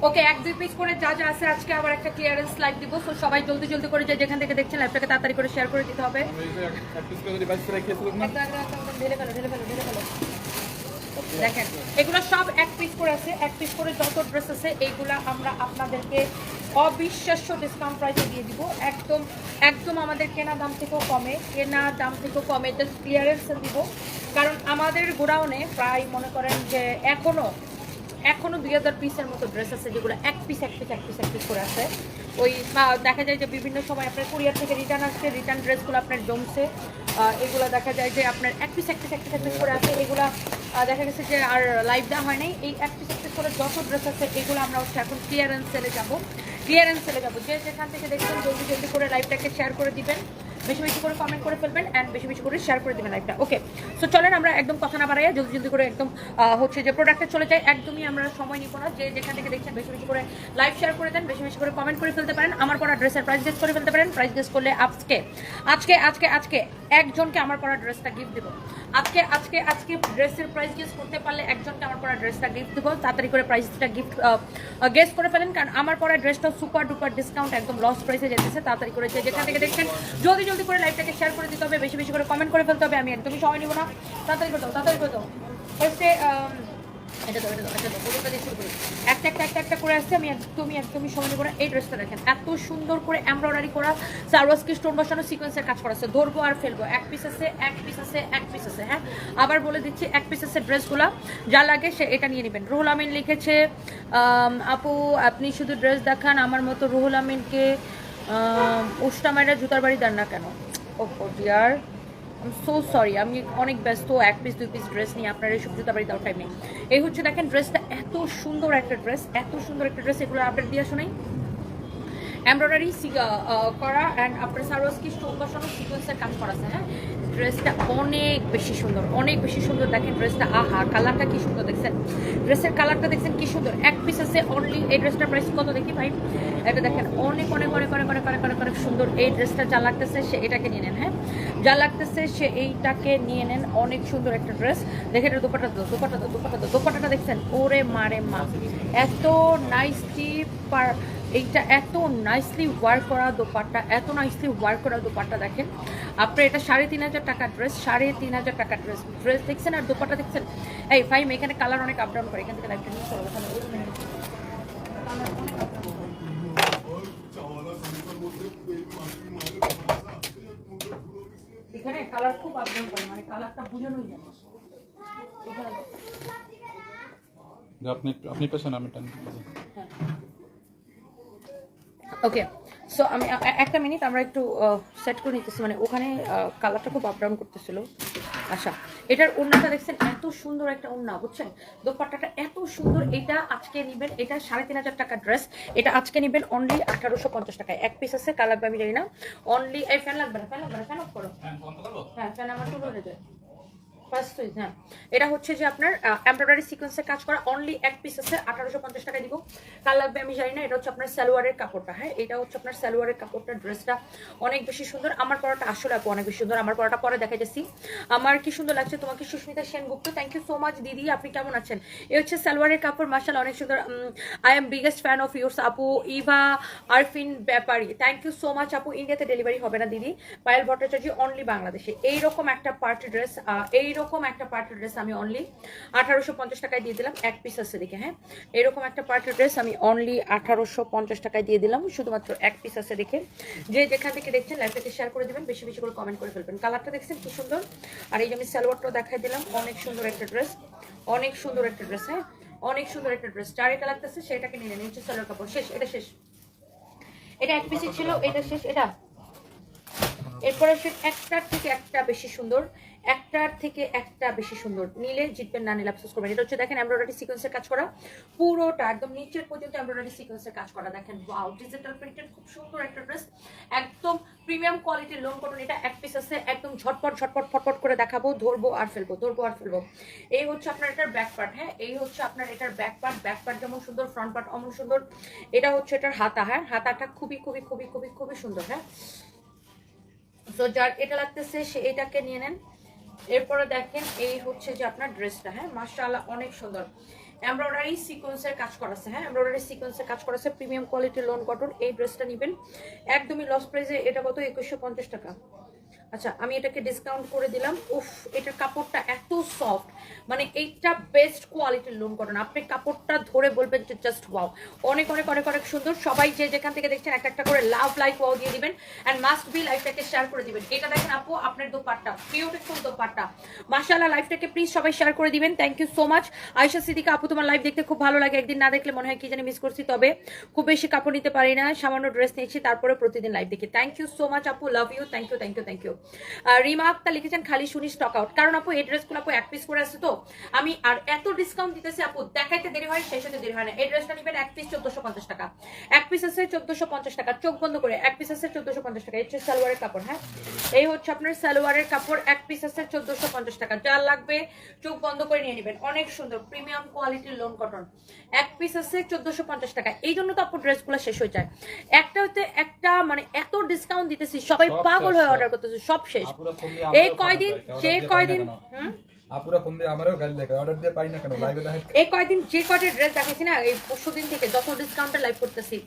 ওকে, 1-2 piece করে যা যা আছে আজকে আবার একটা ক্লিয়ারেন্স লাইভ দিব। সো সবাই জলদি জলদি করে যে যেখান থেকে দেখছেন লাইভটাকে তাড়াতাড়ি করে শেয়ার করে দিতে হবে। দেখেন এগুলো সব 1 পিস করে আছে, 1 পিস করে যত ড্রেস আছে এইগুলা আমরা আপনাদেরকে অবিশ্বাস্য ডিসকাউন্ট প্রাইসে দিয়ে দিব। একদম একদম আমাদের কেনা দাম থেকেও কমে, জাস্ট ক্লিয়ারেন্সে দিব। কারণ আমাদের গোডাউনে প্রায় মনে করেন যে এখনো 2000 পিসের মতো ড্রেস আছে, যেগুলো এক পিস করে আছে। ওই দেখা যায় যে বিভিন্ন সময় আপনার কুরিয়ার থেকে রিটার্ন আসছে, রিটার্ন ড্রেসগুলো আপনার জমছে। এগুলো দেখা যায় যে আপনার এক পিস করে আছে। এগুলো দেখা গেছে যে আর লাইভ দেওয়া হয় নাই। এই এক পিস করে যত ড্রেস আছে এগুলো আমরা হচ্ছে এখন ক্লিয়ারেন্স সেলে যাবো। যে যেখান থেকে দেখবেন জলদি জলদি করে লাইভটাকে শেয়ার করে দিবেন, বেশি বেশি করে কমেন্ট করে ফেলবেন অ্যান্ড বেশি বেশি করে শেয়ার করে দেবেন লাইভটা। ওকে, সো চলেন আমরা একদম কথা না বাড়াইয়া জলদি জলদি করে একদম হচ্ছে যে প্রোডাক্টে চলে যাই। একদমই আমরা সময় নিব না। যে যেখান থেকে দেখছেন বেশি বেশি করে লাইভ শেয়ার করে দেন, বেশি বেশি করে কমেন্ট করে ফেলতে পারেন। আমার পরা ড্রেসের প্রাইস গেস করে ফেলতে পারেন। প্রাইস গেস করলে আজকে একজনকে আমার পরা ড্রেসটা গিফট দেবো। আজকে ড্রেসের প্রাইস গেস করতে পারলে একজনকে আমার পরা ড্রেসটা গিফট দেবো। তাড়াতাড়ি করে প্রাইসটা গিফট গেস করে ফেলেন, কারণ আমার পরা ড্রেসটা সুপার ডুপার ডিসকাউন্ট একদম লস প্রাইসে যেতেছে। তাড়াতাড়ি করে যে যেখান থেকে দেখছেন জলদি জলদি করে লাইভটাকে শেয়ার করে দিতে হবে, বেশি বেশি করে কমেন্ট করে ফেলতে হবে। আমি একদমই সময় নিব না, তাড়াতাড়ি করে দাও। ফার্স্টে এটা দাও পুরোটা দিয়ে শুরু করি। একটা করে আসছে। আমি একদমই সময় নিব না। এই ড্রেসটা দেখেন, এত সুন্দর করে এমব্রয়ডারি করা, সারওয়াস্কি স্টোন বসানো, সিকোয়েন্সের কাজ করা আছে। ধরবো আর ফেলবো। এক পিস আছে। হ্যাঁ, আবার বলে দিচ্ছি, এক পিস আছে। ড্রেসগুলা যা লাগে সে এটা নিয়ে নেবেন। রুহুল আমিন লিখেছে, আপু আপনি শুধু ড্রেস দেখান, আমার মতো রুহুল আমিনকে উস্টামাইরা জুতার বাড়ি দেন না কেন? ও ডিয়ার, সো সরি, আমি অনেক ব্যস্ত। 1 পিস 2 পিস ড্রেস নিয়ে আপনার এইসব জুতা বাড়ি দেওয়ার টাইম নেই। এই হচ্ছে দেখেন ড্রেসটা, এত সুন্দর একটা ড্রেস। এগুলো আপডেট দিয়ে শোনাই। এমব্রয়ডারি করা অ্যান্ড আপনার সারওয়াস্কি স্টোন বসানো, সিকোয়েন্সের কাজ করা আছে। হ্যাঁ, ড্রেসটা অনেক বেশি সুন্দর। দেখেন ড্রেসটা, আহা কালারটা কি সুন্দর দেখছেন, ড্রেসের কালারটা দেখছেন কি সুন্দর। 1 পিস আছে অনলি। এই ড্রেসটার প্রাইস কত দেখি ভাই? এটা দেখেন অনেক সুন্দর। এই ড্রেসটা যা লাগতেছে সে এটাকে নিয়ে নেন। হ্যাঁ, যা লাগতেছে সে এইটাকে নিয়ে নেন। অনেক সুন্দর একটা ড্রেস। দেখেন এটা দোপাট্টাটা দেখছেন, ওরে মারে মা, এত নাইসলি এইটা এত নাইসলি ওয়ার্ক করা দোপাট্টা দেখেন আপনি। এটা 3500 টাকার ড্রেস, 3500 টাকার ড্রেস দেখছেন। আর দোপাট্টা দেখছেন। এই ফাইম, এখানে কালার অনেক আপ ডাউন করে, এখান থেকে লাইভটা নিয়ে চলো। এখানে কালার খুব আপ ডাউন করে, মানে কালারটা বোঝানোই যায় না। আপনি পেছনে, আমি টান। ওকে, সো আমি একটা মিনিট, আমরা একটু সেট করে নিতেছি। মানে ওখানে কালারটা খুব আপ ডাউন করতেছিল। আচ্ছা, এটার ওড়নাটা দেখছেন, এত সুন্দর একটা ওড়না, বুঝছেন? দোপাট্টাটা এত সুন্দর। এটা আজকে নেবেন, এটা 3500 টাকার ড্রেস। এটা আজকে নেবেন অনলি 1850 টাকায়। 1 পিস আছে, কালার আমি জানি না। অনলি এই ফ্যান লাগবে না, ফ্যান অফ করো। হ্যাঁ, ফ্যান আমার টুলো হয়ে যায়। হ্যাঁ, এটা হচ্ছে যে আপনার এমব্রয়ডারি সিকোয়েন্সের কাজ করা। অনলি 1 পিস আছে, 1850 টাকা দিব। কাল লাগবে আমি জানি না। এটা হচ্ছে আপনার সালোয়ারের কাপড়টা। হ্যাঁ, এটা হচ্ছে আপনার সালোয়ারের কাপড়টা। ড্রেসটা অনেক বেশি সুন্দর। আমার পরাটা আসলে আপু অনেক বেশি সুন্দর। আমার পরাটা পরে দেখাইতেছি আমার কি সুন্দর লাগছে তোমাকে। Sushmita Sengupta, thank you so much দিদি। আপনি কেমন আছেন? এই হচ্ছে সালোয়ারের কাপড়, মাশাআল্লাহ অনেক সুন্দর। I am biggest fan of yours আপু। ইভা আরফিন ব্যাপারী, থ্যাংক ইউ সো মাচ আপু। ইন্ডিয়াতে ডেলিভারি হবে না দিদি। পায়েল ভট্টাচার্য, অনলি বাংলাদেশে। এইরকম একটা পার্টি ড্রেস, আমি অনলি 1850 টাকায় দিয়ে দিলাম। 1 পিস আছে দেখে। হ্যাঁ, এরকম একটা পার্টি ড্রেস আমি অনলি 1850 টাকায় দিয়ে দিলাম, শুধুমাত্র 1 পিস আছে দেখে। যে যেখান থেকে দেখছেন লাইভটাকে শেয়ার করে দিবেন, বেশি বেশি করে কমেন্ট করে ফেলবেন। কালারটা দেখছেন কি সুন্দর। আর এই যে আমি সালোয়ারটাও দেখাই দিলাম, অনেক সুন্দর একটা ড্রেস। হ্যাঁ, অনেক সুন্দর একটা ড্রেস। যার এটা লাগতেছে সেটাকে নিয়ে নেন। হচ্ছে সালোয়ার কাপড় শেষ, এটা শেষ। এটা 1 পিসে ছিল, এটা শেষ। এটা এরপরে একটার থেকে একটা বেশি সুন্দর। নিলে জিতবেন, না নিলে আফসোস করবেন। এটা হচ্ছে দেখেন এমব্রয়ডারি সিকোয়েন্সের কাজ করা, পুরোটা একদম নিচের পর্যন্ত এমব্রয়ডারি সিকোয়েন্সের কাজ করা। দেখেন ওয়াও, ডিজিটাল প্রিন্টেড খুব সুন্দর একটা ড্রেস, একদম প্রিমিয়াম কোয়ালিটির লোন কটন। এটা 1 পিস আছে, একদম ঝটপট ফটফট করে দেখাবো। ধরবো আর ফেলবো। এই হচ্ছে আপনার এটার ব্যাক পার্ট। হ্যাঁ, এই হচ্ছে আপনার এটার ব্যাক পার্ট যেমন সুন্দর, ফ্রন্ট পার্ট অমন সুন্দর। এটা হচ্ছে এটার হাতা। হ্যাঁ, হাতাটা খুবই সুন্দর। হ্যাঁ, তো যার এটা লাগতেছে সে এটাকে নিয়ে নেন। এরপরে দেখেন এই হচ্ছে যে আপনার ড্রেসটা। হ্যাঁ, মাশাআল্লাহ অনেক সুন্দর। এমব্রয়ডারি সিকোয়েন্সের কাজ করা আছে, হ্যাঁ এমব্রয়ডারি সিকোয়েন্সের কাজ করা আছে, প্রিমিয়াম কোয়ালিটির লোন কটন। এই ড্রেসটা নেবেন একদমই লস প্রাইসে। এটা কত? 2150 টাকা। আচ্ছা আমি এটাকে ডিসকাউন্ট করে দিলাম। উফ, এটার কাপড়টা এত সফট, মানে এইটা বেস্ট কোয়ালিটির লোন কটন। আপনি কাপড়টা ধরে বলবেন যে জাস্ট ওয়াও, অনেক অনেক অনেক অনেক সুন্দর। সবাই যে যেখান থেকে দেখছেন একটা একটা করে লাভ লাইক ওয়াও দিয়ে দিবেন অ্যান্ড মাস্ট বি লাইফটাকে শেয়ার করে দিবেন। এটা দেখেন আপু আপনার দোপাট্টা, বিউটিফুল দোপাট্টা, মাশাআল্লাহ। লাইফটাকে প্লিজ সবাই শেয়ার করে দিবেন। Thank you so much. Ayesha Siddika আপু, তোমার লাইভ দেখতে খুব ভালো লাগে, একদিন না দেখলে মনে হয় কি জানি মিস করছি, তবে খুব বেশি কাপড় নিতে পারি না, সামান্য ড্রেস নিয়েছি, তারপরে প্রতিদিন লাইভ দেখি। থ্যাংক ইউ সো মাচ আপু, love you, thank you thank you thank you. Rima Akter লিখেছেন খালি শুনি স্টক আউট। কারণ আপু এই ড্রেসগুলো আপু এক পিস করে আছে তো, আমি আর এত ডিসকাউন্ট দিতেছি আপু, দেখাইতে দেরি হয় শেষ হতে দেরি হয় না। এই ড্রেসটা নেবেন এক পিস 1450 টাকা, এক পিস আছে 1450 টাকা, চোখ বন্ধ করে এক পিস আছে 1450 টাকা। এই হচ্ছে সালোয়ারের কাপড়, হ্যাঁ এই হচ্ছে আপনার সালোয়ারের কাপড়, এক পিস আছে 1450 টাকা। যার লাগবে চোখ বন্ধ করে নিয়ে নেবেন, অনেক সুন্দর প্রিমিয়াম কোয়ালিটির লোন কটন, এক পিস আছে 1450 টাকা। এই জন্য তো আপু ড্রেসগুলো শেষ হয়ে যায়, একটা হতে একটা, মানে এত ডিসকাউন্ট দিতেছি সবাই পাগল হয়ে অর্ডার করতেছে, সব শেষ। এই কয়দিন যে কয়দিন আপুরা ফোন দিয়ে আমারও গাল দেখে অর্ডার দিয়ে পাই না কেন লাইভে দেখে। এই কয়দিন যে কয়টা ড্রেস দেখাচ্ছি না, এই পরশুদিন থেকে যত ডিসকাউন্টে লাইভ করতেছি,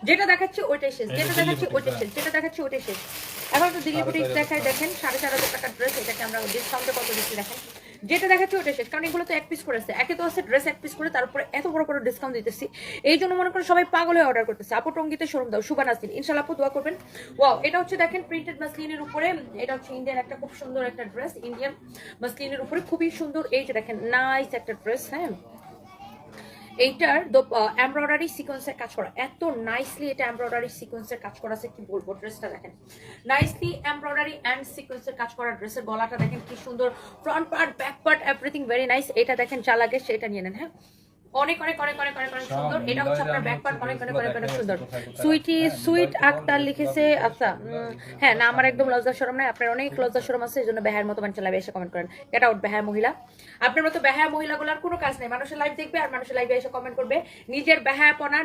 যেটা দেখাচ্ছি ওইটাই শেষ, যেটা দেখাচ্ছি ওইটাই শেষ, যেটা দেখাচ্ছি ওইটাই শেষ। এখন তো দিল্লি বুটিক দেখায়, দেখেন 4500 টাকার ড্রেস, এটাকে আমরা ডিসকাউন্টে কত দিচ্ছি দেখেন, যেটা দেখাচ্ছি ওইটা শেষ। কারণ এগুলো তো এক পিস করেছে, একে তো আছে ড্রেস এক পিস করে, তারপরে এত বড় বড় ডিসকাউন্ট দিতেছি, এই জন্য মনে করেন সবাই পাগল হয়ে অর্ডার করতেছে। আপু টঙ্গিতে শোরুম দাও, শুভা নাসরিন, ইনশাআল্লাহ আপু দোয়া করবেন। ওয়াও, এটা হচ্ছে দেখেন প্রিন্টেড মাসলিনের উপরে, এটা হচ্ছে ইন্ডিয়ান একটা খুব সুন্দর একটা ড্রেস, ইন্ডিয়ান মাসলিনের উপরে খুবই সুন্দর। এই যে দেখেন নাইস একটা ড্রেস, হ্যাঁ এইটার এমব্রয়ডারি সিকোয়েন্সের কাজ করা, এত নাইসলি এটা এমব্রয়ডারি সিকোয়েন্সের কাজ করা আছে, কি বলবো। ড্রেসটা দেখেন নাইসলি এমব্রয়ডারি অ্যান্ড সিকোয়েন্সের কাজ করা, ড্রেসের গলাটা দেখেন কি সুন্দর, front part back part everything very nice. এটা দেখেন যা লাগে সেটা নিয়ে নেন, হ্যাঁ অনেক অনেক অনেক অনেক অনেক অনেক সুন্দর। এটা হচ্ছে আপনার ব্যাক পার্ট, অনেক অনেক অনেক অনেক সুন্দর। সুইটি সুইট আক্তার লিখেছে, আচ্ছা হ্যাঁ না আমার একদম লজ্জা শরম নাই, আপনার অনেক লজ্জা শরম আছে, এই জন্য বেহার মতো মানুষের লাইভে এসে কমেন্ট করেন। গেট আউট বেহায়া মহিলা, আপনার মতো বেহায়া মহিলাগুলোর কোনো কাজ নেই, মানুষের লাইভ দেখবে আর মানুষের লাইভে এসে কমেন্ট করবে, নিজের বেহায়াপনা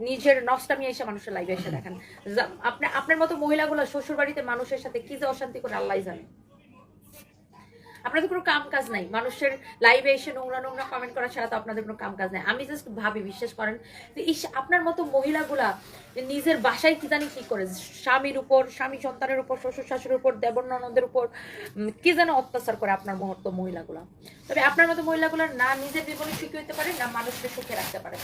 নিজের নষ্টামি এসে মানুষের লাইভে এসে দেখেন। আপনার মতো মহিলাগুলো শ্বশুর বাড়িতে মানুষের সাথে কি যে অশান্তি করে আল্লাহ জানে। আপনাদের কোনো কাম কাজ নাই, মানুষের লাইভে এসে নোংরা নোংরা কমেন্ট করা ছাড়া তো আপনাদের কোনো কাম কাজ নাই। আমি জাস্ট ভাবি, বিশ্বাস করেন যে আপনার মতো মহিলাগুলা নিজের বাসায় কি জানি কি করে, স্বামীর উপর, স্বামী সন্তানের উপর, শ্বশুর শাশুড়ির উপর, দেবর ননদের উপর কি যেন অত্যাচার করে আপনার মহত্ব মহিলাগুলা। তবে আপনার মতো মহিলাগুলা না নিজের জীবনে সুখী হতে পারে, না মানুষকে সুখে রাখতে পারে।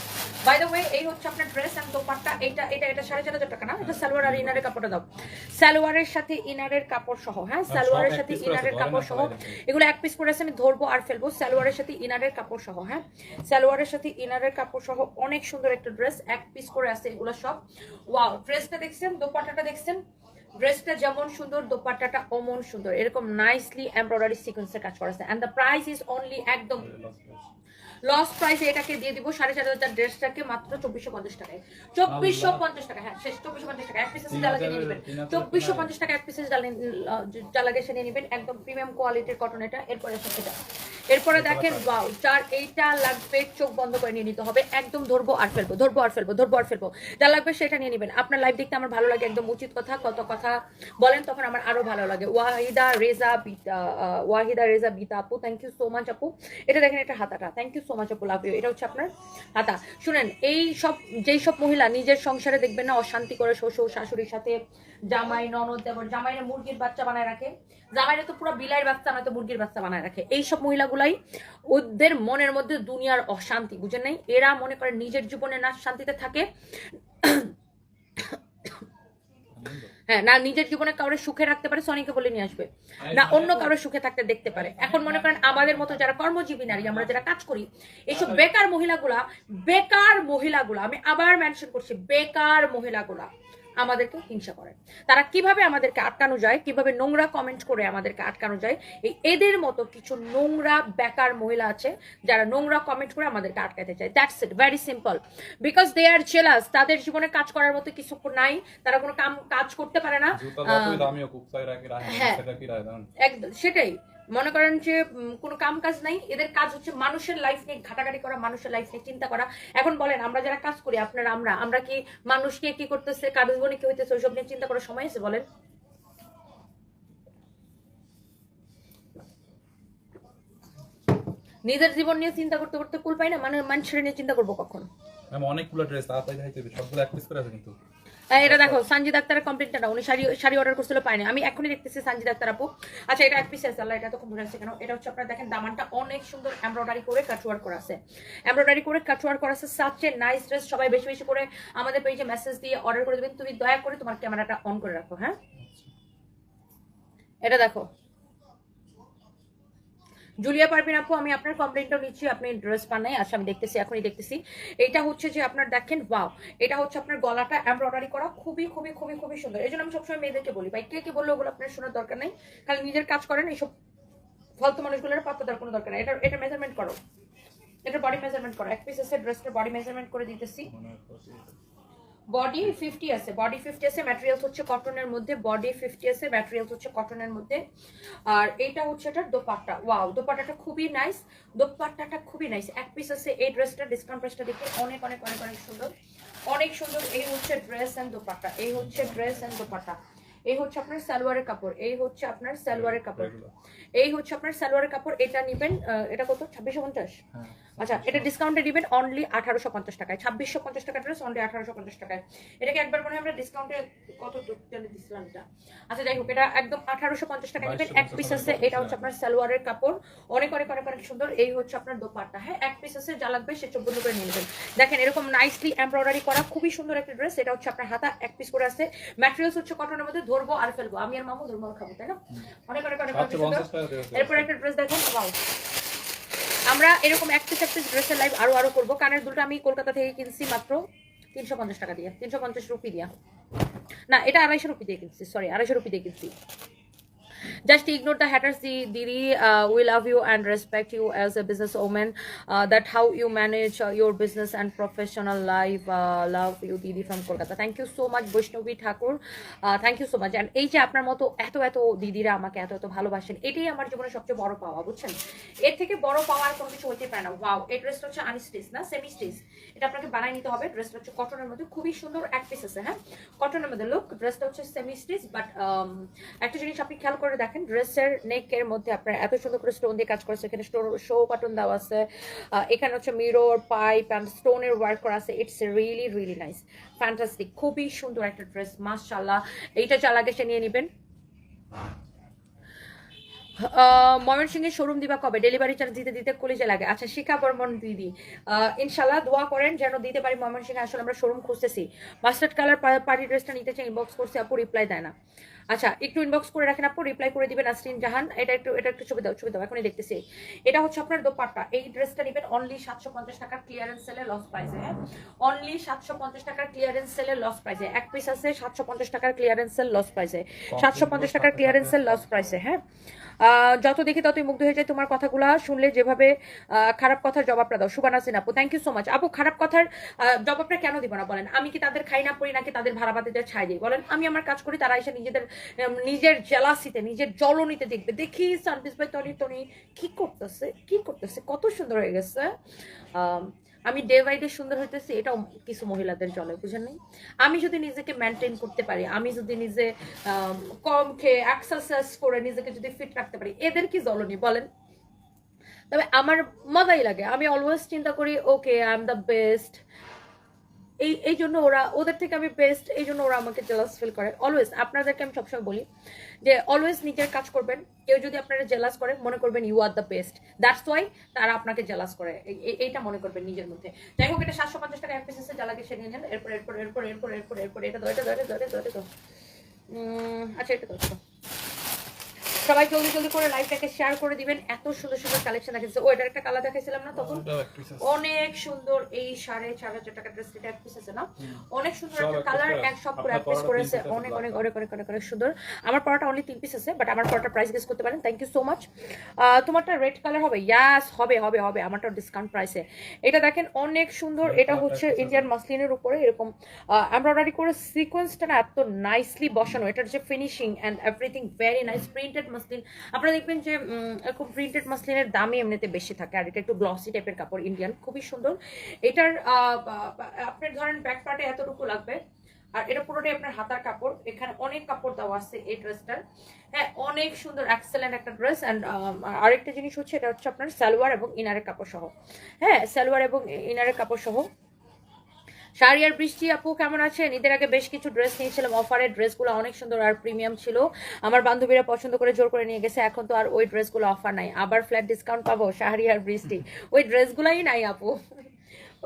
বাই দ্য ওয়ে, এই হচ্ছে আপনার ড্রেস অ্যান্ড দোপাট্টা। এটা 4500 টাকা না, এটা সালোয়ার আর ইনারের কাপড়টা দাও, সালোয়ারের সাথে ইনারের কাপড় সহ, হ্যাঁ সালোয়ারের সাথে ইনারের কাপড় সহ, এগুলো এক পিস করে আছে, আমি ধরবো আর ফেলবো। সালোয়ারের সাথে ইনারের কাপড় সহ, হ্যাঁ সালোয়ারের সাথে ইনারের কাপড় সহ, অনেক সুন্দর একটা ড্রেস, এক পিস করে আছে এগুলো সব। ওয়াও, ড্রেসটা দেখছেন, দোপাট্টাটা দেখছেন, ড্রেসটা যেমন সুন্দর দোপাট্টাটা অমন সুন্দর, এরকম নাইসলি এমব্রয়ডারি সিকোয়েন্সের কাজ করা আছে। And the price is only একদম লস প্রাইসে এটাকে দিয়ে দিব 4500 ড্রেসটাকে মাত্র 2450 টাকায়, 2450 টাকা, হ্যাঁ শেষ 2450 টাকা। এক পিসেস ডালাকে নিয়ে নেবেন 2450 টাকা, এক পিসেস ডালাকে সে নিয়ে নেবেন, একদম প্রিমিয়াম কোয়ালিটির কটন এটা। এরপরে এটা, এরপরে দেখেন ওয়াও, যার এইটা লাগবে চোখ বন্ধ করে নিয়ে নিতে হবে, একদম ধরবো আর ফেলবো, ধরবো আর ফেলবো, ধরবো আর ফেলবো, যা লাগবে সেটা নিয়ে নেবেন। আপনার লাইভ দেখতে আমার ভালো লাগে, একদম উচিত কথা, কত কথা বলেন তখন আমার আরো ভালো লাগে। ওয়াহিদা রেজা বিতা আপু, থ্যাংক ইউ সো মাচ আপু। এটা দেখেন, এটা হাতাটা, থ্যাংক ইউ সো মাচ আপু, লাভ ইউ। এটা হচ্ছে আপনার হাতা। শুনেন, এই সব যেই সব মহিলা নিজের সংসারে দেখবেন না অশান্তি করে শ্বশুর শাশুড়ির সাথে, জামাই ননদ দেবর, জামাইরে মুরগির বাচ্চা বানায় রাখে, জামাইরে তো পুরো বিলাইয়ের বাচ্চা নয়তো মুরগির বাচ্চা বানায় রাখে, এই সব মহিলাগুলাই ওদের মনের মধ্যে দুনিয়ার অশান্তি, বুঝেন নাই? এরা মনে করে নিজের জীবনে না শান্তিতে থাকে, হ্যাঁ না নিজের জীবনে কারোর সুখে রাখতে পারে, সনিকে বলে নিয়ে আসবে, না অন্য কারোর সুখে থাকতে দেখতে পারে। এখন মনে করেন আমাদের মতো যারা কর্মজীবী নারী, আমরা যারা কাজ করি, এইসব বেকার মহিলাগুলা, আমি আবার মেনশন করছি, বেকার মহিলাগুলা আমাদেরকে হিংসা করে। তারা কিভাবে আমাদেরকে আটকানো যায়, কিভাবে নোংরা কমেন্ট করে আমাদেরকে আটকানো যায়, এদের মতো কিছু নোংরা বেকার মহিলা আছে যারা নোংরা কমেন্ট করে আমাদেরকে আটকাতে চায়। That's it, very simple, because they are jealous. তাদের জীবনে কাজ করার মতো কিছু নাই, তারা কোনো কাজ করতে পারে না। হ্যাঁ একদম সেটাই, মনে করেন যে কোনো কাম কাজ নাই, এদের কাজ হচ্ছে মানুষের লাইফ নিয়ে ঘাটাঘাটি করা, মানুষের লাইফ নিয়ে চিন্তা করা। এখন বলেন, আমরা যারা কাজ করি, আপনারা আমরা কি মানুষকে কি করতেছে, কার জীবনে কি হইতেছে, ওইসব নিয়ে চিন্তা করার সময় আছে বলেন? নিজের জীবন নিয়ে চিন্তা করতে করতে কুল পাই না, মানে মানুষের নিয়ে চিন্তা করবো কখন? ম্যাম অনেকগুলো ড্রেস তাড়াতাড়ি দেখাইতে হবে, সবগুলো এক পিস করে আছে কিন্তু। এটা দেখো সানজিদ আক্তারের কমপ্লেনটা না, উনি শাড়ি অর্ডার করছিল পায়নি, আমি এখনই দেখতেছি সানজিদ আক্তার আপু। আচ্ছা এটা এক পিস আছে, আল্লাহ এটা তো খুব মনে আছে কেন, এটা হচ্ছে আপনারা দেখেন দামানটা অনেক সুন্দর এমব্রয়ডারি করে কাটওয়ার করা আছে, এমব্রয়ডারি করে কাটওয়ার করা আছে, সাচ এ নাইস ড্রেস। সবাই বেশি বেশি করে আমাদের পেজে মেসেজ দিয়ে অর্ডার করে দেবেন। তুমি দয়া করে তোমার ক্যামেরাটা অন করে রাখো, হ্যাঁ? এটা দেখো জুলিয়া পারভিন আপু, আমি আপনার কমপ্লেনটাও নিচ্ছি, আপনি ড্রেস পান নাই। আচ্ছা আমি দেখতেছি, এখনই দেখতেছি। এটা হচ্ছে যে আপনার দেখেন, ওয়াও, এটা হচ্ছে আপনার গলাটা এমব্রয়ডারি করা, খুবই খুবই খুবই খুবই সুন্দর। এই জন্য আমি সবসময় মেয়েদেরকে বলি, ভাই কে কি বললো ওগুলো আপনার শোনার দরকার নেই, খালি নিজের কাজ করেন, এইসব ফালতু মানুষগুলোর পাত্তা দেওয়ার কোনো দরকার নেই। এটা মেজারমেন্ট করো, এটা বডি মেজারমেন্ট করো, এক পিস আছে ড্রেসটার বডি মেজারমেন্ট করে দিতেছি। বডি 50 আছে, বডি 50 আছে, ম্যাটেরিয়ালস হচ্ছে কটনের মধ্যে, বডি 50 আছে, ম্যাটেরিয়ালস হচ্ছে কটনের মধ্যে। আর এইটা হচ্ছে এটার দোপাট্টা, ওয়াও দোপাট্টাটা খুবই নাইস, দোপাট্টাটা খুবই নাইস। এক পিস আছে এই ড্রেসটা, ডিসকাউন্ট প্রাইসটা দেখে অনেক অনেক অনেক অনেক সুন্দর, অনেক সুন্দর। এই হচ্ছে ড্রেস এন্ড দোপাট্টা, এই হচ্ছে ড্রেস এন্ড দোপাট্টা, এই হচ্ছে আপনার সালোয়ারের কাপড়, এই হচ্ছে আপনার সালোয়ারের কাপড়, এই হচ্ছে আপনার সালোয়ারের কাপড়। এটা নিবেন, এটা কত? 2650। আচ্ছা এটা ডিসকাউন্টে দিবেন অনলি 1850 টাকায়, 2650 টাকা ড্রেস অনলি 1850 টাকায়। এটাকে একবার মনে হয় আমরা ডিসকাউন্টে কত জানি দিছিলাম এটা। আচ্ছা যাই হোক, এটা একদম 1850 টাকা নেবেন। এক পিস আছে, এটা হচ্ছে আপনার সালোয়ারের কাপড়, অনেক অনেক অনেক অনেক সুন্দর। এই হচ্ছে আপনার দোপাট্টা, হ্যাঁ এক পিস আছে, যা লাগবে সে চোখ বন্ধ করে নিয়ে নেবেন। দেখেন এরকম নাইসলি এমব্রয়ডারি করা খুবই সুন্দর একটা ড্রেস। এটা হচ্ছে আপনার হাতা, এক পিস করে আছে, ম্যাটেরিয়ালস হচ্ছে কটনের মধ্যে, ধরবো আর ফেলবো, আমি আর মামু ধরবো আর খাবো, তাই না? অনেক অনেক অনেক অনেক সুন্দর। এরপর একটা ড্রেস দেখেন, ওয়াও, আমরা এরকম এক পিস ড্রেসের লাইভ আরো করবো। কানের দুলটা আমি কলকাতা থেকে কিনছি মাত্র 350 টাকা দিয়ে, 350 রুপি দিয়া, না এটা 250 রুপি দিয়ে কিনছি, সরি 250 রুপি দিয়ে কিনছি। Just ignore the haters, Didi. We love you and respect you as a business woman. That how you manage your business and professional life. Love you, Didi from Kolkata. Thank you so much, Vaishnavi Thakur. Thank you so much. And এই যে আপনার মতো এত এত দিদিরা আমাকে এত এত ভালোবাসেন, এটাই আমার জীবনের সবচেয়ে বড় পাওয়া, বুঝছেন? এর থেকে বড় পাওয়ার কোনো কিছু হইতে পারে না। ওয়াও, এই ড্রেসটা হচ্ছে আনস্টিচ না, সেমি স্টিচ, এটা আপনাকে বানাই নিতে হবে। ড্রেসটা হচ্ছে কটনের মধ্যে, খুবই সুন্দর, এক পিস আছে, হ্যাঁ কটনের মধ্যে। লুক, ড্রেসটা হচ্ছে সেমি স্টিচ, বাট একটা জিনিস আপনি খেয়াল করে দেখেন, ড্রেসের নেকের মধ্যে আপনার এত সুন্দর করে স্টোন দিয়ে কাজ করেছে, এখানে শো বাটন দেওয়া আছে, এখানে হচ্ছে মিরর পাইপ অ্যান্ড স্টোনের ওয়ার্ক করা আছে। It's really really nice, fantastic, খুবই সুন্দর একটা ড্রেস, মাশাআল্লাহ। এইটা যা লাগে সে নিয়ে নেবেন। ময়মনসিংহের শোরুম দিবা কবে? ডেলিভারি চার্জ দিতে দিতে কলেজে লাগে। আচ্ছা শিখা বর্মন দিদি, ইনশাল্লাহ দোয়া করেন যেন দিতে পারি ময়মনসিংহে। আসলে আমরা শোরুম খুঁজতেছি, মাস্টার্ড কালার পার্টি ড্রেসটা নিতে চাই, ইনবক্স করছি আপু রিপ্লাই দেয় না। আচ্ছা একটু ইনবক্স করে রাখেন আপু, রিপ্লাই করে দিবেন। নাসরিন জাহান, এটা একটু ছবি দাও, এখনই দেখতেছি। এটা হচ্ছে আপনার দোপাট্টা, এই ড্রেসটা নেবেন অনলি 750 টাকার ক্লিয়ারেন্স সেলে লস প্রাইসে, হ্যাঁ অনলি 750 টাকার ক্লিয়ারেন্স সেলে লস প্রাইসে। এক পিস আছে 750 টাকার ক্লিয়ারেন্স সেল লস প্রাইসে, 750 টাকার ক্লিয়ারেন্স সেল লস প্রাইসে, হ্যাঁ। যত দেখি ততই মুগ্ধ হয়ে যায় তোমার কথাগুলো শুনলে, যেভাবে খারাপ কথার জবাবটা দাও। সুবানা সিন আপু, থ্যাংক ইউ সো মাচ আপু। খারাপ কথার জবাবটা কেন দিব না বলেন? আমি কি তাদের খাই না পড়ি, নাকি তাদের ভাড়া বাতিদের ছাই দিই বলেন? আমি আমার কাজ করি, তারা এসে নিজের জেলাসিতে, নিজের জ্বলনিতে দেখবে, দেখি সার্ভিস বাই টনি কি করতেছে, কত সুন্দর হয়ে গেছে। আমি ডে বাই ডে সুন্দর হইতেছি, এটাও কিছু মহিলাদের জলে, বুঝেন নাই? আমি যদি নিজেকে মেনটেন করতে পারি, আমি যদি নিজে কম খেয়ে এক্সারসাইজ করে নিজেকে যদি ফিট রাখতে পারি, এদের কি জ্বলনি বলেন? তবে আমার মজাই লাগে, আমি অলওয়েজ চিন্তা করি okay I am the best, এই জন্য ওদের থেকে আমি বেস্ট, এই জন্য ওরা আমাকে জেলাস ফিল করে। অলওয়েজ আপনাদেরকে আমি সবসময় বলি যে অলওয়েজ নিজের কাজ করবেন, কেউ যদি আপনারা জেলাস করে মনে করবেন you are the best, that's why তারা আপনাকে জেলাস করে, এইটা মনে করবেন নিজের মধ্যে। যাই হোক, এটা 750 টাকা এক পিস আছে, যা লাগে সে নিয়ে নেন। এরপর এটা ধরে আচ্ছা এটা ধরো। সবাই জলদি জলদি করে লাইভটাকে শেয়ার করে দিবেন, এত সুন্দর সুন্দর কালেকশন দেখাচ্ছে। ও এটার একটা কালার দেখাইছিলাম না তখন, অনেক সুন্দর। এই 4,500 টাকা ড্রেস, এটা এক পিস আছে না, অনেক সুন্দর একটা কালার, এক সব করে এক পিস করেছে, অনেক অনেক অনেক অনেক অনেক অনেক সুন্দর। আমার পড়াটা অনলি 3 পিস আছে, বাট আমার পড়াটা প্রাইস গেস করতে পারেন। Thank you so much. তোমারটা রেড কালার হবে? ইয়াস হবে হবে হবে, আমারটা ডিসকাউন্ট প্রাইসে। এটা দেখেন অনেক সুন্দর, এটা হচ্ছে ইন্ডিয়ান মাসলিনের উপরে এরকম এমব্রয়ডারি করে সিকোয়েন্সটা না এত নাইসলি বসানো, এটার যে finishing and everything very nice. Printed muslin, আপনারা দেখবেন যে এরকম প্রিন্টেড মাসলিনের দামই এমনিতে বেশি থাকে, আর এটা একটু গ্লসি টাইপের কাপড়, ইন্ডিয়ান, খুবই সুন্দর। এটার আপনার ধরেন ব্যাক পার্টে এতটুকু লাগবে, আর এটা পুরোটাই আপনার হাতার কাপড়, এখানে অনেক কাপড় দেওয়া আছে এই ড্রেসটার। হ্যাঁ, অনেক সুন্দর এক্সেলেন্ট একটা ড্রেস। অ্যান্ড আরেকটা জিনিস হচ্ছে এটা হচ্ছে আপনার সালোয়ার এবং ইনারের কাপড় সহ। হ্যাঁ, সালোয়ার এবং ইনারের কাপড় সহ। শাড়িয়ার বৃষ্টি আপু কেমন আছেন? ঈদের আগে বেশ কিছু ড্রেস নিয়েছিলাম অফারের, ড্রেসগুলো অনেক সুন্দর আর প্রিমিয়াম ছিল, আমার বান্ধবীরা পছন্দ করে জোর করে নিয়ে গেছে, এখন তো আর ওই ড্রেসগুলো অফার নাই, আবার ফ্ল্যাট ডিসকাউন্ট পাবো? শাড়িয়ার বৃষ্টি ওই ড্রেসগুলাই নাই আপু,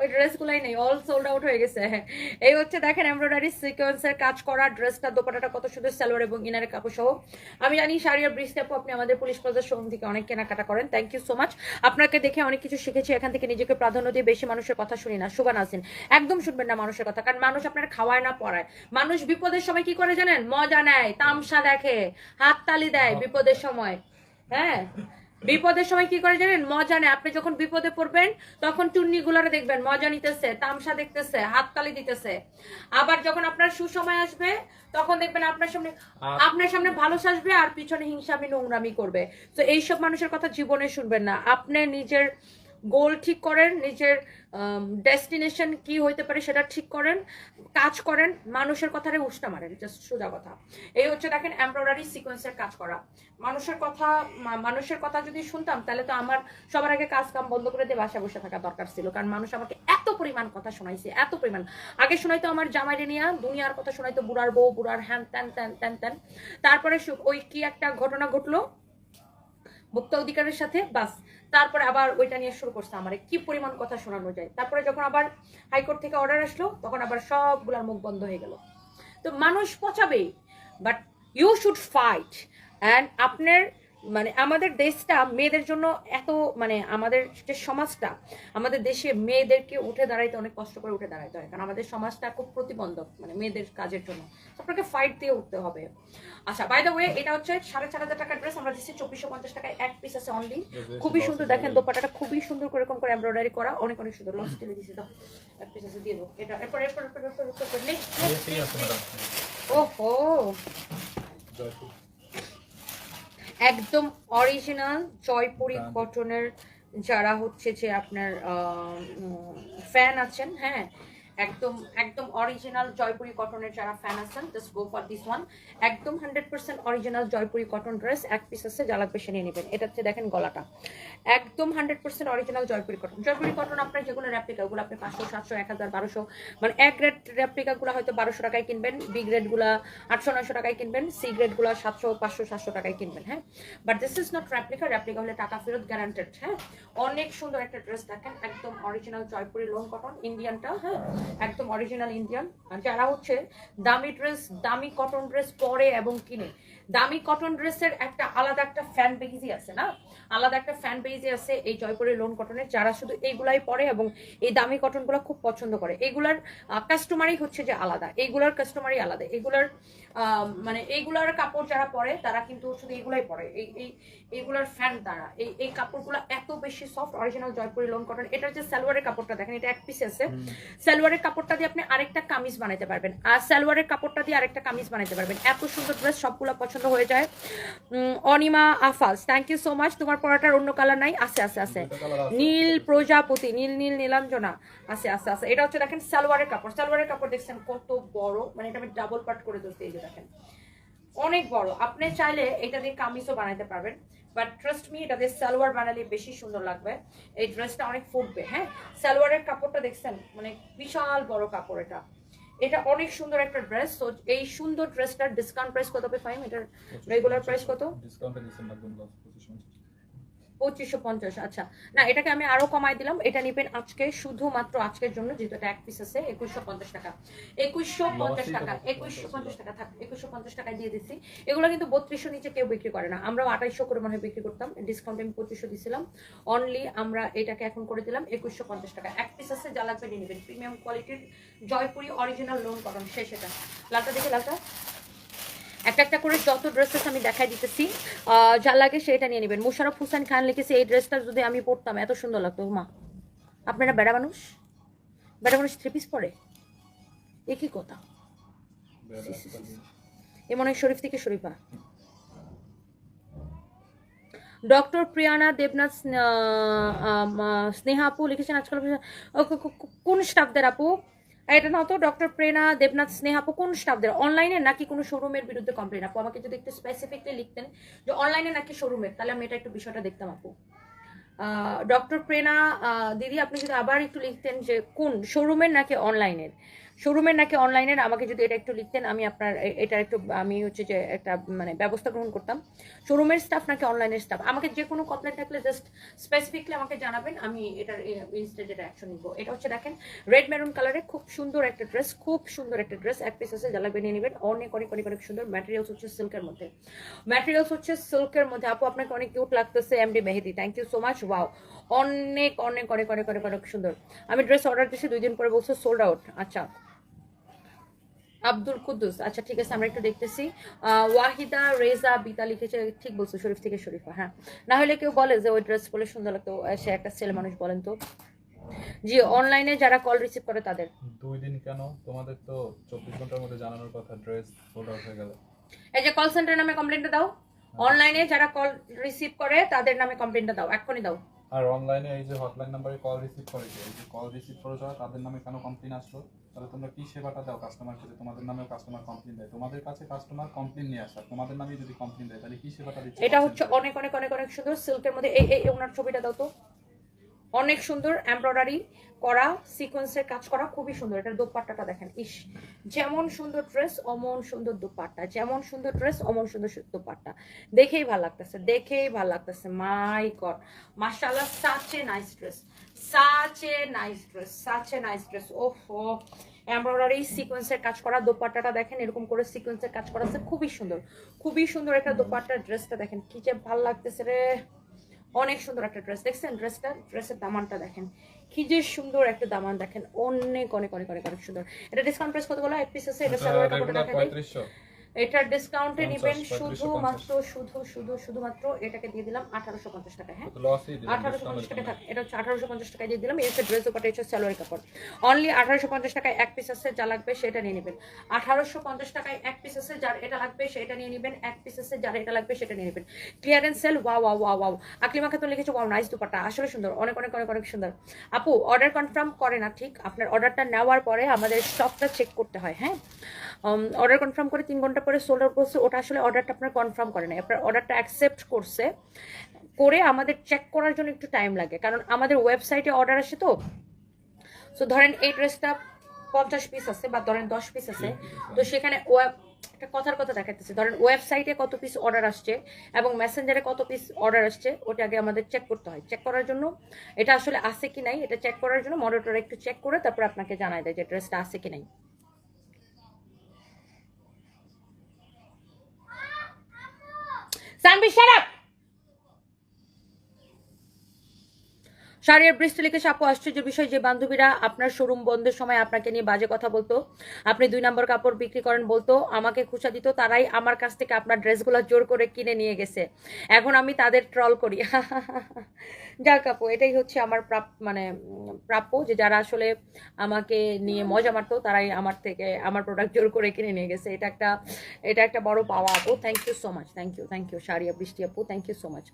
ওই ড্রেসগুলাই নেই, অল সোল্ড আউট হয়ে গেছে। এই হচ্ছে দেখেন এমব্রয়ডারি সিকোয়েন্সের কাজ করা ড্রেসটা, দোপাটাটা কত সুন্দর, সালোয়ার এবং ইনারের কাপড় সহ। আমি জানি শাড়িয়ার বৃষ্টি আপু আপনি আমাদের পুলিশ প্লাজার শোরুম থেকে অনেক কেনাকাটা করেন, থ্যাংক ইউ সো মাচ। আপনাকে দেখে অনেক কিছু শিখেছি, এখান থেকে নিজেকে প্রাধান্য দিয়ে বেশি মানুষের কথা শুনি না। শুভান আসিন, একদম শুনবেন না মানুষের কথা, কারণ মানুষ আপনার খাওয়ায় না পড়ায়। মানুষ বিপদের সময় কি করে জানেন? মজা নেয়, তামসা দেখে, হাততালি দেয় বিপদের সময়। হ্যাঁ, বিপদের সময় কি করে জানেন? মজা নেয়। আপনি যখন বিপদে পড়বেন তখন টুন্নি গুলারে দেখবেন মজা নিতেছে, তামসা দেখতেছে, হাততালি দিতেছে। আবার যখন আপনার সুসময় আসবে তখন দেখবেন আপনার সামনে ভালো সাজবে আর পিছনে হিংসামি নোংরামি করবে। তো এইসব মানুষের কথা জীবনে শুনবেন না। আপনি নিজের গোল ঠিক করেন, নিজের ডেস্টিনেশন কি হইতে পারে সেটা ঠিক করেন, কাজ করেন, মানুষের কথারে উষ্টা মারেন, জাস্ট সোজা কথা। এই হচ্ছে দেখেন এমব্রয়ডারি সিকোয়েন্সের কাজ করা। মানুষের কথা যদি শুনতাম তাহলে তো আমার সবার আগে কাজ কাম বন্ধ করে দিয়ে বাসায় বসে থাকা দরকার ছিল, কারণ মানুষ আমাকে এত পরিমাণ কথা শোনাইছে, এত পরিমাণ। আগে শোনাইতো আমার জামাইরে নিয়ে দুনিয়ার কথা শোনাইতো, বুড়ার বউ, বুড়ার হ্যান ত্যান ত্যান ত্যান ত্যান। তারপরে ওই কি একটা ঘটনা ঘটলো ভোক্তা অধিকারের সাথে, বাস তারপরে আবার ওইটা নিয়ে শুরু করছে আমার কি পরিমাণ কথা শোনানো যায়। তারপরে যখন আবার হাইকোর্ট থেকে অর্ডার আসলো তখন আবার সবগুলার মুখ বন্ধ হয়ে গেল। তো মানুষ পচাবেই, but you should fight. And আপনার মানে আমাদের দেশটা মেয়েদের জন্য এত মানে আমাদের যে সমাজটা, আমাদের দেশে মেয়েদেরকে উঠে দাঁড়াইতে অনেক কষ্ট করে উঠে দাঁড়াইতে হয়, কারণ আমাদের সমাজটা খুব প্রতিবন্ধক মানে মেয়েদের কাজের জন্য। আপনাকে ফাইট দিয়ে উঠতে হবে। আচ্ছা, বাই দ্য ওয়ে এটা হচ্ছে 4,500 টাকার ড্রেস, আমরা দিচ্ছি 2450 টাকায়, এক পিস আছে অনলি। খুবই সুন্দর দেখেন, দোপাটাটা খুবই সুন্দর করে এরকম করে এমব্রয়ডারি করা, অনেক অনেক সুন্দর। লস টেলে দিছি দাও, এক পিস আছে দিয়ে দাও এটা। এরপর ওহো, একদম অরিজিনাল জয়পুরি কটনের যারা হচ্ছে যে আপনার ফ্যান আছেন, হ্যাঁ একদম একদম অরিজিনাল জয়পুরি কটনের যারা ফ্যান আছেন, just go for this one. একদম 100% অরিজিনাল জয়পুরি কটন ড্রেস, এক পিস আছে, যা লাগবে সে নিয়ে নেবেন। এটা হচ্ছে দেখেন গলাটা, একদম 100% original Jaipuri cotton. Jaipuri cotton আপনার যেগুলো রেপ্লিকা ওগুলো আপনি 500, 700, 1000, 1200, মানে এক গ্রেড রেপ্লিকাগুলো হয়তো 1200 টাকায় কিনবেন, বি গ্রেডগুলো 800, 900 টাকায় কিনবেন, সি গ্রেডগুলো 700, 500, 700 টাকায় কিনবেন। হ্যাঁ, but this is not replica, replica হলে টাকা ফেরত গ্যারান্টেড। হ্যাঁ, অনেক সুন্দর একটা ড্রেস দেখেন, একদম অরিজিনাল জয়পুরি লোন কটন, ইন্ডিয়ানটা, হ্যাঁ একদম অরিজিনাল ইন্ডিয়ান। আর যারা হচ্ছে দামি ড্রেস, দামি কটন ড্রেস পরে এবং কিনে, দামি কটন ড্রেসের একটা আলাদা একটা ফ্যান বেজি আছে না, আলাদা একটা ফ্যান বেজি আছে এই জয়পুরি লোন কটনের, যারা শুধু এইগুলাই পরে এবং এই দামি কটনগুলো খুব পছন্দ করে। এগুলার কাস্টমারই হচ্ছে যে আলাদা, এইগুলার কাস্টমারই আলাদা, এগুলার মানে এইগুলার কাপড় যারা পরে তারা কিন্তু শুধু এইগুলাই পরে, এইগুলার ফ্যান তারা। এই কাপড়গুলো এত বেশি soft, original Jaipuri loan cotton. এটা হচ্ছে সালোয়ারের কাপড়টা দেখেন, এটা এক পিস আছে। সালোয়ারের কাপড়টা দিয়ে আপনি আরেকটা কামিজ বানাইতে পারবেন, আর সালোয়ারের কাপড়টা দিয়ে আরেকটা কামিজ বানাইতে পারবেন। এত সুন্দর ড্রেস, সবগুলো পছন্দ হয়ে যায়। Anima Afaz, thank you so much. তোমার পরাটার অন্য কালার নাই? আছে আছে আছে, নীল প্রজাপতি, নীল নীলাঞ্জনা, আছে আছে আছে। এটা হচ্ছে দেখেন সালোয়ারের কাপড়, সালোয়ারের কাপড় দেখছেন কত বড়, মানে এটা আমি ডাবল পার্ট করে দিচ্ছি, এই যে দেখেন অনেক বড়। আপনি চাইলে এটা দিয়ে কামিজও বানাইতে পারবেন, বাট ট্রাস্ট মি এটা দিয়ে সালোয়ার বানালে বেশি সুন্দর লাগবে, এই ড্রেসটা অনেক ফুটবে। হ্যাঁ, সালোয়ারের কাপড়টা দেখছেন মানে বিশাল বড় কাপড়, এটা অনেক সুন্দর একটা ড্রেস। তো এই সুন্দর ড্রেসটার ডিসকাউন্ট প্রাইস কত হবে ফাইম? এটার রেগুলার প্রাইস কত? ডিসকাউন্টে দিচ্ছেন একদম 2550। আচ্ছা, না এটাকে আমি আরো কমাই দিলাম, এটা নিবেন আজকে শুধুমাত্র আজকের জন্য, যেহেতু এটা এক পিস আছে, 2150 টাকা। 2150 টাকা, 2150 টাকা থাক, 2150 টাকায় দিয়ে দিচ্ছি। এগুলো কিন্তু 3200 নিচে কেউ বিক্রি করে না, আমরা 2800 করে মনে হয় বিক্রি করতাম, ডিসকাউন্টে আমি 2500 দিছিলাম অনলি, আমরা এটাকে এখন করে দিলাম 2150 টাকা। এক পিস আছে, যা লাগবে নিয়ে নেবেন। প্রিমিয়াম কোয়ালিটির জয়পুরি অরিজিনাল লোন কটন। শেষ এটা, লালটা দেখে, লালটা একটা একটা করে যত ড্রেসেস আমি দেখাই দিতেছি, যা লাগে সেটা নিয়ে নেবেন। মুশারফ হোসেন খান লিখেছে, এই ড্রেসটা যদি আমি পরতাম এত সুন্দর লাগতো। মা, আপনারা বেড়া মানুষ, বেড়া মানুষ 3 পিস পরে, একই কথা। এ মনে হয় শরীফ থেকে শরীফা। ডক্টর প্রিয়ানা দেবনাথ স্নেহা আপু লিখেছেন, আজকাল কোন স্টাফদের আপু? এটা না তো ডক্টর প্রেরণা দেবনাথ স্নেহা আপু কোন স্টাফদের অনলাইনে নাকি কোনো শোরুমের বিরুদ্ধে কমপ্লেন? আপু আমাকে যদি একটু স্পেসিফিকলি লিখতেন যে অনলাইনে নাকি শোরুমের, তাহলে আমি এটা একটু বিষয়টা দেখতাম আপু। ডক্টর প্রেরণা দিদি আপনি যদি আবার একটু লিখতেন যে কোন শোরুমের নাকি অনলাইনের, শোরুমের নাকি অনলাইনের, আমাকে যদি এটা একটু লিখতেন আমি আপনার এটা একটু আমি হচ্ছে যে একটা মানে ব্যবস্থা গ্রহণ করতাম। শোরুমের স্টাফ নাকি অনলাইনের স্টাফ, আমাকে যে কোনো কমপ্লেন থাকলে জাস্ট স্পেসিফিকলি আমাকে জানাবেন, আমি এটার ইনস্টেড এটা অ্যাকশন নিব। এটা হচ্ছে দেখেন রেড মেরুন কালারে খুব সুন্দর একটা ড্রেস, খুব সুন্দর একটা ড্রেস, এক পিস আছে, যা লাগবে নিয়ে নেবেন। অনেক অনেক অনেক অনেক সুন্দর ম্যাটেরিয়ালস হচ্ছে সিল্কের মধ্যে, ম্যাটেরিয়ালস হচ্ছে সিল্কের মধ্যে। আপু আপনাকে অনেক কিউট লাগতেছে MD Mehedi, thank you so much. Wow অনেক অনেক অনেক অনেক অনেক অনেক সুন্দর। আমি ড্রেস অর্ডার দিয়েছি 2 দিন পরে বলছো সোল্ড আউট। আচ্ছা আব্দুল কুদ্দুস, আচ্ছা ঠিক আছে আমরা একটু দেখতেছি। ওয়াহিদা রেজা বিতা লিখেছে, ঠিক বলছো, শরীফ থেকে শরীফা। হ্যাঁ না হলে কেউ বলে যে ওই ড্রেস পরে সুন্দর লাগতো, সে একটা ছেলে মানুষ, বলেন তো। জি অনলাইনে যারা কল রিসিভ করে তাদের 2 দিন কেন? তোমাদের তো 24 ঘন্টার মধ্যে জানানোর কথা, ড্রেস সোল্ড আউট হয়ে গেল। এই যে কল সেন্টার নামে কমপ্লেনটা দাও, অনলাইনে যারা কল রিসিভ করে তাদের নামে কমপ্লেনটা দাও, এখনই দাও। আর অনলাইনে এই যে হটলাইন নাম্বারে কল রিসিভ করে, এই যে কল রিসিভ করে যারা তাদের নামে কেন কমপ্লেন আসলো? তাহলে তোমরা কি সেবাটা দাও কাস্টমারকে? তোমাদের নামেও কাস্টমার কমপ্লেন দেয়, তোমাদের কাছে কাস্টমার কমপ্লেন নিয়ে আসা, তোমাদের নামে যদি কমপ্লেন দেয় তাহলে কি সেবাটা দিচ্ছে? এটা হচ্ছে অনেক অনেক অনেক অনেক সুন্দর সিল্কের মধ্যে, এই এই ওনার ছবিটা দাও তো, অনেক সুন্দর এমব্রয়ডারি করা, সিকোয়েন্সের কাজ করা, খুবই সুন্দর। এটার দোপাট্টাটা দেখেন, ইস যেমন সুন্দর ড্রেস অমন সুন্দর দোপাট্টা, যেমন সুন্দর ড্রেস অমন সুন্দর দোপাট্টা, দেখেই ভালো লাগতেছে, দেখেই ভালো লাগতেছে। মাই গড মাশাআল্লাহ, such a nice dress, such a nice dress, such a nice dress. ওহো এমব্রয়ডারি সিকোয়েন্সের কাজ করা, দোপাট্টাটা দেখেন এরকম করে সিকোয়েন্সের কাজ করা আছে, খুবই সুন্দর, খুবই সুন্দর একটা দোপাট্টার। ড্রেসটা দেখেন কি যে ভালো লাগতেছে রে, অনেক সুন্দর একটা ড্রেস। দেখছেন ড্রেসটা, ড্রেসের দামানটা দেখেন কি যে সুন্দর একটা দামান, দেখেন অনেক অনেক অনেক অনেক অনেক সুন্দর। এটা ডিসকাউন্ট প্রাইস কত বলো? এক পিস আছে, এটা সালোয়ার কাপড়টা দেখেন 3500। এটা ডিসকাউন্টে নেবেন 3550 শুধুমাত্র এটাকে দিয়ে দিলাম 1850 টাকা। হ্যাঁ তো লসই দিলাম, 1850 টাকা থাকে, এটা হচ্ছে 1850 টাকায় দিয়ে দিলাম। এই হচ্ছে ড্রেস ওপাটা, হচ্ছে সালোয়ার কাপড়, অনলি 1850 টাকায় এক পিস আছে, যা লাগবে সেটা নিয়ে নেবেন। 1850 টাকায় এক পিস আছে, যার এটা লাগবে সেটা নিয়ে নেবেন, এক পিস আছে যার এটা লাগবে সেটা নিয়ে নেবেন। Clearance sale. Wow wow wow wow, Aklima Khatun লিখেছে ওয়াও নাইস দুপাট্টা, আসলে সুন্দর, অনেক অনেক অনেক অনেক সুন্দর। আপু অর্ডার কনফার্ম করে না, ঠিক আপনার অর্ডারটা নেওয়ার পরে আমাদের স্টকটা চেক করতে হয়। হ্যাঁ অর্ডার কনফার্ম করে 3 ঘন্টা পরে সোল্ড আউট করছে, ওটা আসলে অর্ডারটা আপনার কনফার্ম করে নাই, আপনার অর্ডারটা অ্যাকসেপ্ট করছে, করে আমাদের চেক করার জন্য একটু টাইম লাগে, কারণ আমাদের ওয়েবসাইটে অর্ডার আসে তো। সো ধরেন এই ড্রেসটা 50 পিস আছে বা ধরেন 10 পিস আছে, তো সেখানে একটা কথার কথা দেখাতেছে, ধরেন ওয়েবসাইটে কত পিস অর্ডার আসছে এবং মেসেঞ্জারে কত পিস অর্ডার আসছে, ওটা আগে আমাদের চেক করতে হয়। চেক করার জন্য এটা আসলে আছে কি নাই, এটা চেক করার জন্য মডারেটর একটু চেক করে তারপর আপনাকে জানায় দেয় যে ড্রেসটা আছে কি নাই। সানবি শাট আপ। শাড়ির বৃষ্টি লিখেছে আপু আশ্চর্যের বিষয় যে বান্ধবীরা আপনার শোরুম বন্ধের সময় আপনাকে নিয়ে বাজে কথা বলতো, আপনি 2 নম্বর কাপড় বিক্রি করেন বলতো, আমাকে খুশা দিত, তারাই আমার কাছ থেকে আপনার ড্রেসগুলো জোর করে কিনে নিয়ে গেছে, এখন আমি তাদের ট্রল করি। যাক আপু এটাই হচ্ছে আমার প্রাপ্য, যে যারা আসলে আমাকে নিয়ে মজা মারতো তারাই আমার থেকে আমার প্রোডাক্ট জোর করে কিনে নিয়ে গেছে। এটা একটা বড় পাওয়া আপু, thank you so much, thank you শাড়িয়া বৃষ্টি আপু, থ্যাংক ইউ সো মাচ।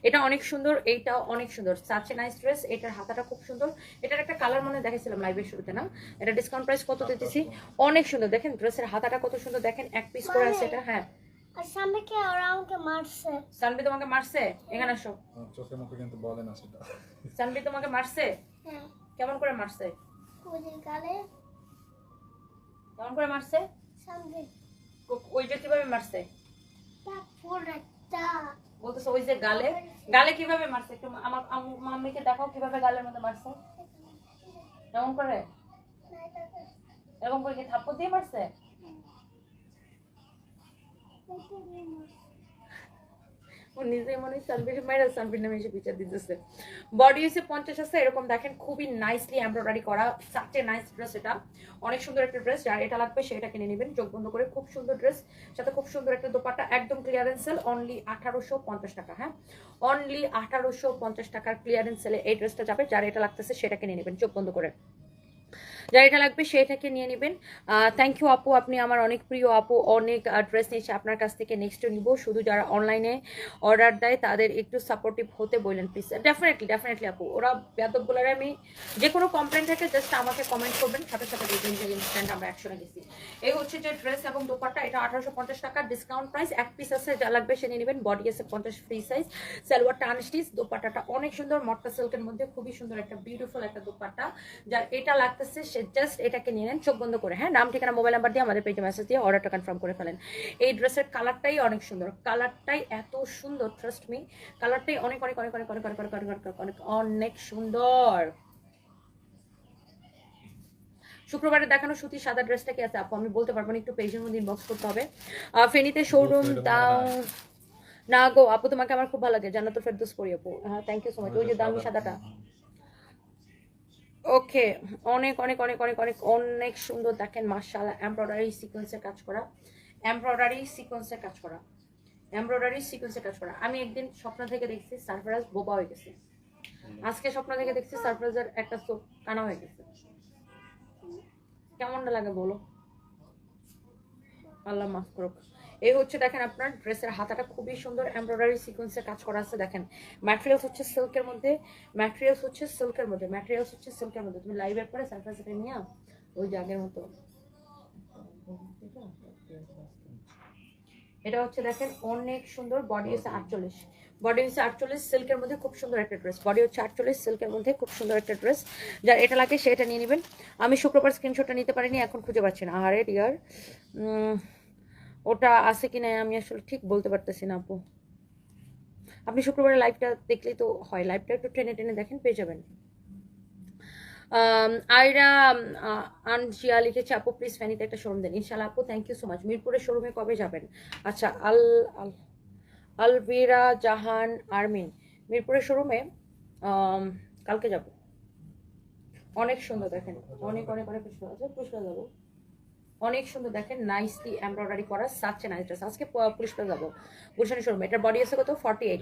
এটা অনেক সুন্দর, এইটাও অনেক সুন্দর, সাচ এ নাইস ড্রেস। এটার হাতাটা খুব সুন্দর, এটার একটা কালার মনে দেখাইছিলাম লাইভের শুরুতে না, এটা ডিসকাউন্ট প্রাইস কত দিতেছি, অনেক সুন্দর। দেখেন ড্রেসের হাতাটা কত সুন্দর, দেখেন এক পিস করে আছে এটা। হ্যাঁ সানবিকে ওরা আমাকে মারছে। সানবি তোমাকে মারছে? এখানে আসো। চোখে মুখে কিন্তু বলে না সেটা। সানবি তোমাকে মারছে? হ্যাঁ কেমন করে মারছে? ওদের গালে কেমন করে মারছে? সানবি ওই যে কিভাবে মারছে তারপর একটা বলতেছে, ওই যে গালে, গালে কিভাবে মারছে একটু আমার মাম্মিকে দেখাও কিভাবে গালের মধ্যে মারছে। এমন করে, এরকম করে কি থাপ্পড় দিয়ে মারছে? ও নিজেই মনে হয় সানবির মেয়েরা সানবির নামে এসে বিচার দিতেছে। বডি হচ্ছে 50 আছে, এরকম দেখেন খুবই নাইসলি এমব্রয়ডারি করা, সাথে নাইস ড্রেস, এটা অনেক সুন্দর একটা ড্রেস, যার এটা লাগবে সেটা কিনে নেবেন চোখ বন্ধ করে। খুব সুন্দর ড্রেস, সাথে খুব সুন্দর একটা দোপাট্টা, একদম ক্লিয়ারেন্স সেল, অনলি 1850 টাকা। হ্যাঁ অনলি 1850 টাকার ক্লিয়ারেন্স সেলে এই ড্রেসটা যাবে, যার এটা লাগতেছে সেটা কিনে নেবেন চোখ বন্ধ করে। যার এটা লাগবে সেটাকে নিয়ে নেবেন। থ্যাংক ইউ আপু, আপনি আমার অনেক প্রিয় আপু, অনেক ড্রেস নিয়েছে আপনার কাছ থেকে, নেক্সটও নিব। শুধু যারা অনলাইনে অর্ডার দেয় তাদের একটু সাপোর্টিভ হতে বললেন প্লিজ। ডেফিনেটলি আপু, ওরা বেয়াদবগুলোর আমি যে কোনো কমপ্লেন থেকে জাস্ট আমাকে কমেন্ট করবেন, সাথে সাথে দেখবেন যে ইনস্ট্যান্ট আমরা অ্যাকশনে গেছি। এই হচ্ছে যে ড্রেস এবং দোপাট্টা, এটা 1850 টাকা ডিসকাউন্ট প্রাইস। এক পিস আছে, যা লাগবে সে নিয়ে নেবেন। বডি আছে 50 ফ্রি সাইজ, সালোয়ারটা আনস্টিচ, দোপাট্টাটা অনেক সুন্দর মটকা সিল্কের মধ্যে, খুবই সুন্দর একটা বিউটিফুল একটা দোপাট্টা। যার এটা লাগতেছে সে জাস্ট এটাকে নিয়ে নেন চোখ বন্ধ করে। হ্যাঁ, নাম ঠিকানা মোবাইল নাম্বার দিয়ে আমাদের পেজে মেসেজ দিয়ে অর্ডারটা কনফার্ম করে ফেলেন। এই ড্রেসের কালারটাই অনেক সুন্দর, কালারটাই এত সুন্দর, ট্রাস্ট মি, কালারটাই অনেক অনেক অনেক অনেক অনেক অনেক অনেক অনেক অনেক অনেক অনেক সুন্দর। শুক্রবারে দেখানো সুতি সাদা ড্রেসটা কি আছে আপু? আমি বলতে পারবো না, একটু পেজের মধ্যে ইনবক্স করতে হবে। ফেনীতে শোরুম দাও না গো আপু, তোমাকে আমার খুব ভালো লাগে, জান্নাতুল ফেরদৌস পরি আপু। হ্যাঁ, থ্যাংক ইউ সো মাচ। ওই যে দামি সাদাটা, ওকে, অনেক অনেক অনেক অনেক অনেক অনেক সুন্দর। দেখেন মাশাআল্লাহ, এমব্রয়ডারি সিকোয়েন্সের কাজ করা, এমব্রয়ডারি সিকোয়েন্সের কাজ করা, এমব্রয়ডারি সিকোয়েন্সের কাজ করা। আমি একদিন স্বপ্ন থেকে দেখছি সারপ্রাইজ বোবা হয়ে গেছে, আজকে স্বপ্ন থেকে দেখছি সারপ্রাইজের একটা চোখ কানা হয়ে গেছে। কেমনটা লাগে বলো? আল্লাহ মাফ করুক। এই হচ্ছে দেখেন আপনার ড্রেসের হাতাটা খুবই সুন্দর, এমব্রয়ডারি সিকোয়েন্সের কাজ করা আছে। দেখেন ম্যাটেরিয়ালস হচ্ছে সিল্কের মধ্যে, ম্যাটেরিয়ালস হচ্ছে সিল্কের মধ্যে, ম্যাটেরিয়ালস হচ্ছে সিল্কের মধ্যে। তুমি লাইভের পরে সারপ্রাইজটা নিয়ে ওই জাগের মতো। এটা হচ্ছে দেখেন অনেক সুন্দর, বডি হচ্ছে 48, বডি হচ্ছে 48 সিল্কের মধ্যে, খুব সুন্দর একটা ড্রেস। বডি হচ্ছে 48 সিল্কের মধ্যে, খুব সুন্দর একটা ড্রেস। যার এটা লাগে সেটা নিয়ে নেবেন। আমি শুক্রবার স্ক্রিনশটটা নিতে পারিনি, এখন খুঁজে পাচ্ছি না। আরে ডিয়ার, ওটা আছে কিনা আমি আসলে ঠিক বলতে পারতেছি না আপু। আপনি শুক্রবারের লাইভটা দেখলেই তো হয়, লাইভটা একটু টেনে টেনে দেখেন, পেয়ে যাবেন। আয়রা আনজিয়া লিখেছে আপু প্লিজ ফ্যানিতে একটা শোরুম দেন। ইনশাআল্লাহ আপু, থ্যাংক ইউ সো মাচ। মিরপুরের শোরুমে কবে যাবেন? আচ্ছা, আলভিরা জাহান আরমিন, মিরপুরের শোরুমে কালকে যাব। অনেক সুন্দর দেখেন, অনেক অনেক অনেক পুষ্পা যাবো, অনেক সুন্দর দেখেন, নাইসলি এমব্রয়ডারি করা, সাচ্ছে নাইস ড্রেস। আজকে পুষ্পা যাবো গুলশানি শোরুম। এটার বডি আছে কত? 48।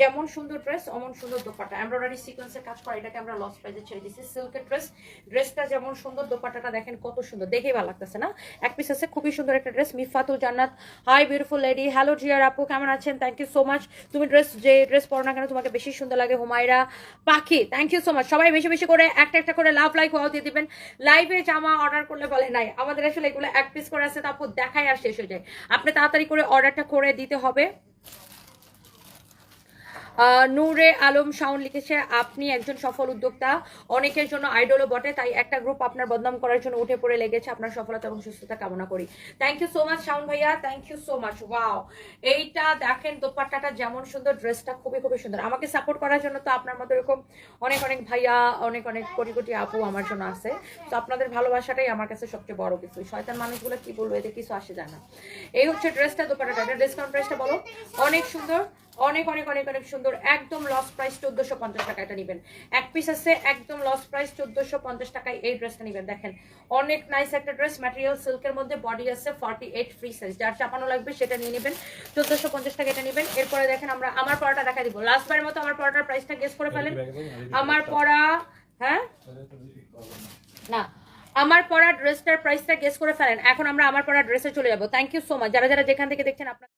যেমন সুন্দর ড্রেস অমন সুন্দর দোপাট্টা, এমব্রয়ডারি সিকোয়েন্সের কাজ করা, এটাকে আমরা লস প্রাইসে ছেড়ে দিচ্ছি। সিল্কের ড্রেস, ড্রেসটা যেমন সুন্দর, দোপাট্টাটা দেখেন কত সুন্দর, দেখেই ভালো লাগতেছে না? এক পিস আছে, খুবই সুন্দর একটা ড্রেস। মিফাতুল জান্নাত, হাই বিউটিফুল লেডি, হ্যালো জিয়ার আপু, কেমন আছেন? Thank you so much. তুমি যে ড্রেস পরো না কেন তোমাকে বেশি সুন্দর লাগে। হুমায়রা পাখি, থ্যাংক ইউ সো মাচ। সবাই বেশি বেশি করে একটা একটা করে লাভ লাইক ওয়াও দিয়ে দিবেন। লাইভে জামা অর্ডার করলে বলে নাই, আমাদের আসলে এগুলো এক পিস করে আছে, তারপর দেখাই আর শেষ হয়ে যায়। আপনি তাড়াতাড়ি করে অর্ডারটা করে দিতে হবে। নূরে আলম শাওন লিখেছে আপনি একজন সফল উদ্যোক্তা, অনেকের জন্য আইডলও বটে, তাই একটা গ্রুপ আপনার বদনাম করার জন্য উঠে পড়ে লেগেছে। আপনার সফলতা এবং সুস্থতা কামনা করি। Thank you so much Shaon ভাইয়া, thank you so much. Wow, এইটা দেখেন দোপাট্টাটা যেমন সুন্দর, ড্রেসটা খুবই খুবই সুন্দর। আমাকে সাপোর্ট করার জন্য তো আপনার মতো এরকম অনেক অনেক ভাইয়া, অনেক অনেক কোটি কোটি আপু আমার জন্য আছে। তো আপনাদের ভালোবাসাটাই আমার কাছে সবচেয়ে বড় কিছু। শয়তান মানুষগুলো কি বলবো, এতে কিছু আসে যায় না। এই হচ্ছে ড্রেসটা, দোপাট্টাটা, এটা ডিসকাউন্ট প্রাইসটা বলো। অনেক সুন্দর, অনেক অনেক অনেক অনেক সুন্দর, একদম লস প্রাইস 1450 টাকা। এটা নেবেন, এক পিস আছে, একদম লস প্রাইস 1450 টাকায় এই ড্রেসটা নেবেন। দেখেন অনেক নাইস একটা ড্রেস, ম্যাটেরিয়াল সিল্কের মধ্যে, বডি আছে 48 ফ্রি সাইজ। যার চাপানো লাগবে সেটা নিয়ে নেবেন, 1450 টাকা এটা নেবেন। এরপরে দেখেন আমরা আমার পরাটা দেখা দিব লাস্টবারের মতো। আমার পরাটার প্রাইসটা গেস করে ফেলেন। আমার পরা, হ্যাঁ না, আমার পরা ড্রেসটার প্রাইসটা গেস করে ফেলেন। এখন আমরা আমার পরা ড্রেসে চলে যাবো। থ্যাংক ইউ সো মাচ যারা যারা যেখান থেকে দেখছেন আপনার